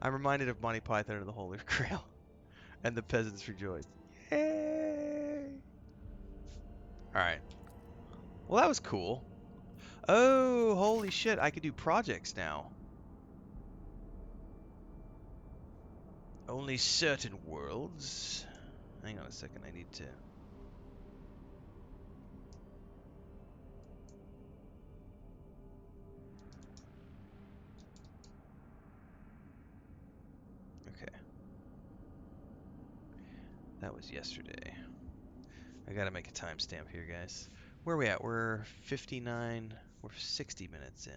I'm reminded of Monty Python and the Holy Grail, and the peasants rejoice. Yay! All right. Well, that was cool. Oh, holy shit! I can do projects now. Only certain worlds. Hang on a second. I need to. Okay. That was yesterday. I gotta make a timestamp here, guys. Where are we at? We're 59. We're 60 minutes in.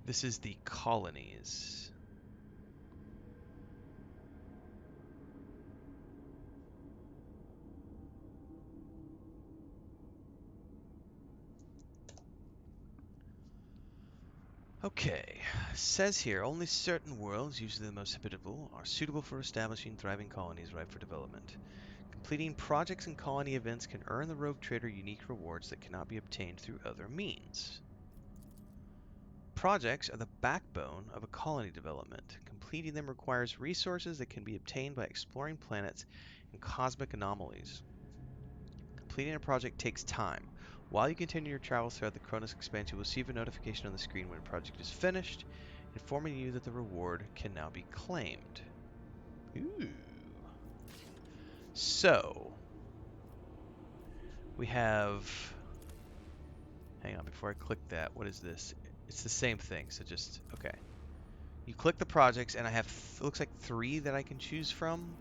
This is the Colonies. Okay, says here, only certain worlds, usually the most habitable, are suitable for establishing thriving colonies ripe for development. Completing projects and colony events can earn the rogue trader unique rewards that cannot be obtained through other means. Projects are the backbone of a colony development. Completing them requires resources that can be obtained by exploring planets and cosmic anomalies. Completing a project takes time. While you continue your travels throughout the Cronus expanse, you will receive a notification on the screen when a project is finished, informing you that the reward can now be claimed. Ooh. So, we have... Hang on, before I click that, what is this? It's the same thing, so just... Okay. You click the projects, and I have, it looks like 3 that I can choose from.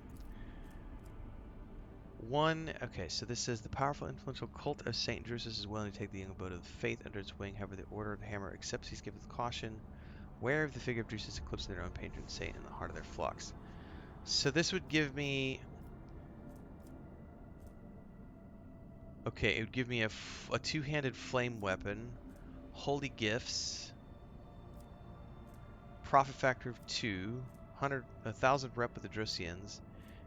One, okay, so this says the powerful, influential cult of Saint Drusus is willing to take the young abode of faith under its wing. However, the Order of the Hammer accepts these gifts with caution, where of the figure of Drusus eclipsing their own patron saint in the heart of their flocks. So this would give me, okay, it would give me a two-handed flame weapon, holy gifts, profit factor of 2, 1,000 rep with the Drusians,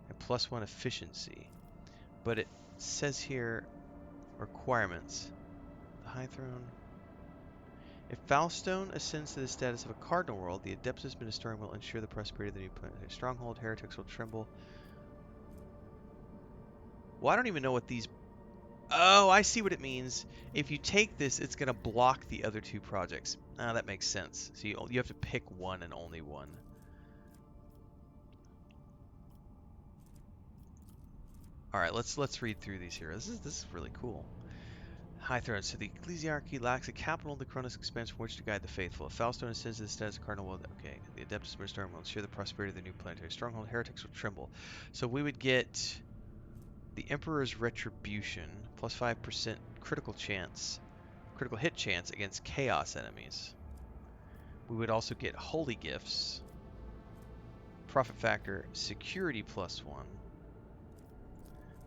and +1 efficiency. But it says here requirements. The High Throne. If Falstone ascends to the status of a cardinal world, the Adeptus Ministerium will ensure the prosperity of the new planetary stronghold. Heretics will tremble. Well, I don't even know what these... Oh, I see what it means. If you take this, it's going to block the other 2 projects. Ah, that makes sense. So you have to pick one and only one. All right, let's read through these here. This is really cool. High Throne. So the ecclesiarchy lacks a capital in the Cronus expanse from which to guide the faithful. If Falstone ascends to the status of cardinal world, okay, the Adeptus Ministerium will ensure the prosperity of the new planetary stronghold. Heretics will tremble. So we would get the Emperor's Retribution, plus 5% critical hit chance against chaos enemies. We would also get holy gifts, profit factor, security +1,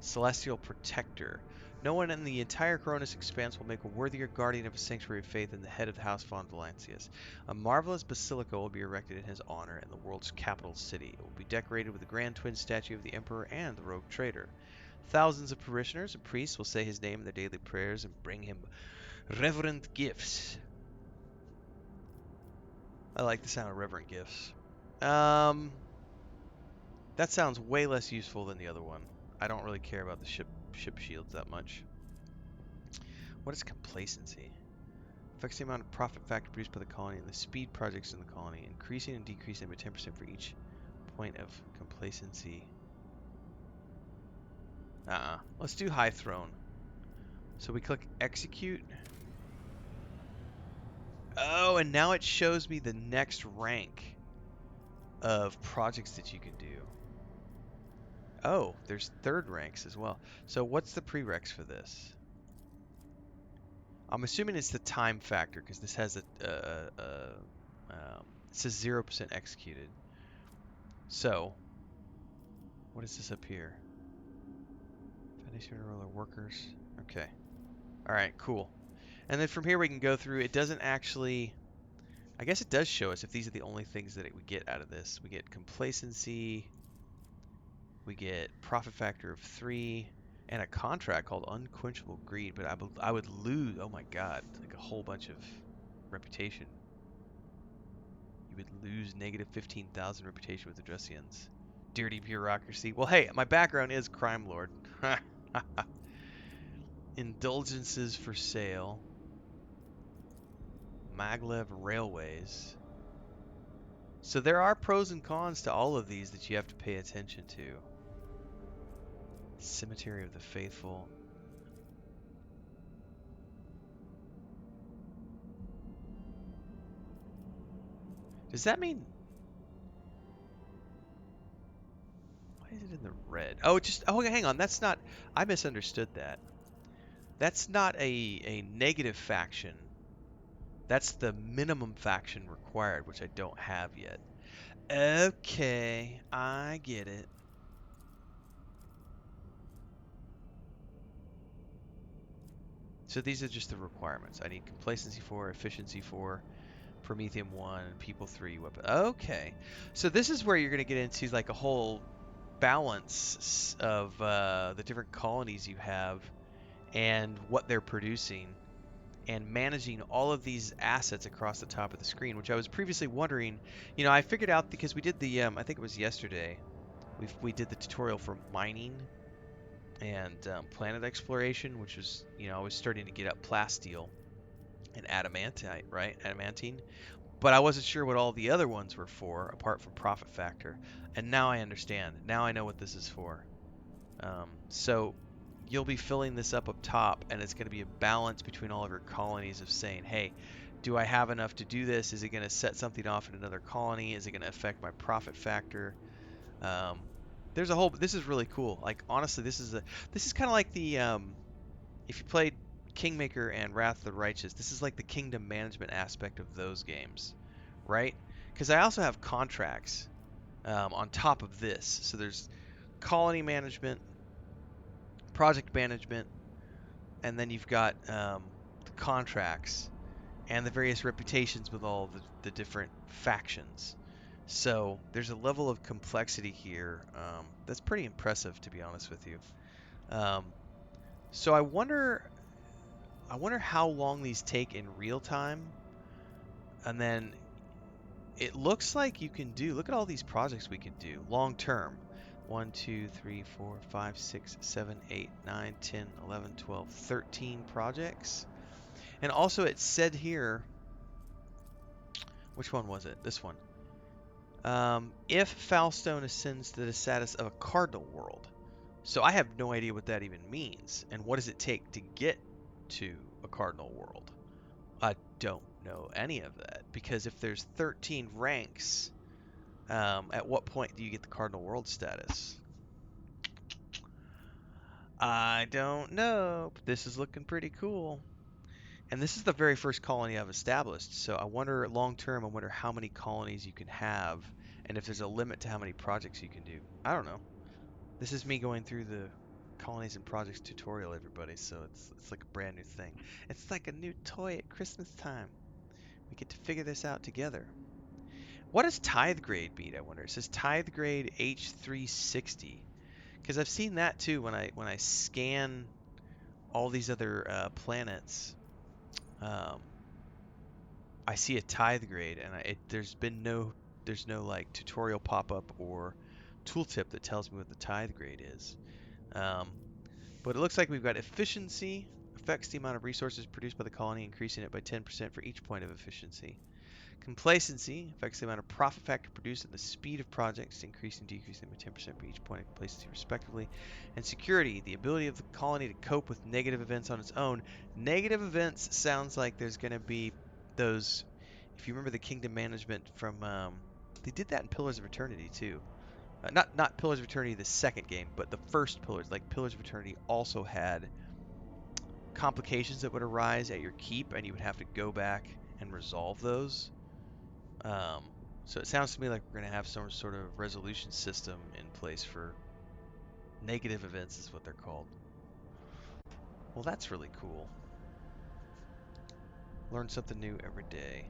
celestial protector. No one in the entire Cronus expanse will make a worthier guardian of a sanctuary of faith than the head of the House von Valancius. A marvelous basilica will be erected in his honor in the world's capital city. It will be decorated with a grand twin statue of the Emperor and the rogue trader. Thousands of parishioners and priests will say his name in their daily prayers and bring him reverent gifts. I like the sound of reverent gifts. That sounds way less useful than the other one. I don't really care about the ship shields that much. What is complacency? Affects the amount of profit factor produced by the colony and the speed projects in the colony, increasing and decreasing by 10% for each point of complacency. Let's do High Throne. So we click execute. Oh, and now it shows me the next rank of projects that you can do. Oh, there's 3rd ranks as well. So what's the prereqs for this? I'm assuming it's the time factor because this has it says 0% executed. So, what is this up here? Foundation roller workers. Okay. All right, cool. And then from here we can go through. It doesn't actually... I guess it does show us if these are the only things that we get out of this. We get complacency. We get profit factor of 3. And a contract called Unquenchable Greed. But I would lose... Oh my god. Like a whole bunch of reputation You would lose negative 15,000 reputation with the Dressians. Dirty bureaucracy. Well, hey, my background is crime lord. Indulgences for sale. Maglev Railways. So there are pros and cons to all of these that you have to pay attention to. Cemetery of the Faithful. Does that mean... Why is it in the red? Oh, just... Oh, hang on. That's not... I misunderstood that. That's not a negative faction. That's the minimum faction required, which I don't have yet. Okay, I get it. So these are just the requirements. I need complacency 4, efficiency 4, Promethium 1, people 3, weapon. Okay. So this is where you're going to get into like a whole balance of the different colonies you have and what they're producing and managing all of these assets across the top of the screen, which I was previously wondering. You know, I figured out because we did the, I think it was yesterday, we did the tutorial for mining and planet exploration, which was, you know, I was starting to get up plasteel and adamantite, right? Adamantine. But I wasn't sure what all the other ones were for, apart from profit factor. And now I understand. Now I know what this is for. So you'll be filling this up top, and it's going to be a balance between all of your colonies of saying, hey, do I have enough to do this? Is it going to set something off in another colony? Is it going to affect my profit factor? There's a whole. This is really cool. Like honestly, this is kind of like the if you played Kingmaker and Wrath of the Righteous, this is like the kingdom management aspect of those games, right? Because I also have contracts on top of this. So there's colony management, project management, and then you've got the contracts and the various reputations with all the different factions. So there's a level of complexity here that's pretty impressive, to be honest with you. Um, so I wonder how long these take in real time. And then it looks like you can do, look at all these projects we can do long term. 1, 2, 3, 4, 5, 6, 7, 8, 9, 10, 11, 12, 13 projects. And also it said here, which one was it? This one. If Foulstone ascends to the status of a cardinal world. So I have no idea what that even means. And what does it take to get to a cardinal world? I don't know any of that. Because if there's 13 ranks, at what point do you get the cardinal world status? I don't know. But this is looking pretty cool. And this is the very first colony I've established. So I wonder, long term, I wonder how many colonies you can have. And if there's a limit to how many projects you can do. I don't know. This is me going through the colonies and projects tutorial, everybody. So it's like a brand new thing. It's like a new toy at Christmas time. We get to figure this out together. What does tithe grade mean, I wonder? It says tithe grade H360. Because I've seen that too when I scan all these other planets. I see a tithe grade, and there's no like tutorial pop-up or tooltip that tells me what the tithe grade is. But it looks like we've got efficiency, affects the amount of resources produced by the colony, increasing it by 10% for each point of efficiency. Complacency affects the amount of profit factor produced and the speed of projects, increasing and decreasing by 10% for each point of complacency respectively. And security, the ability of the colony to cope with negative events on its own. Negative events sounds like there's going to be those, if you remember the kingdom management from, they did that in Pillars of Eternity too. Not Pillars of Eternity the second game, but the first Pillars, like Pillars of Eternity also had complications that would arise at your keep, and you would have to go back and resolve those. So it sounds to me like we're going to have some sort of resolution system in place for negative events is what they're called. Well, that's really cool. Learn something new every day.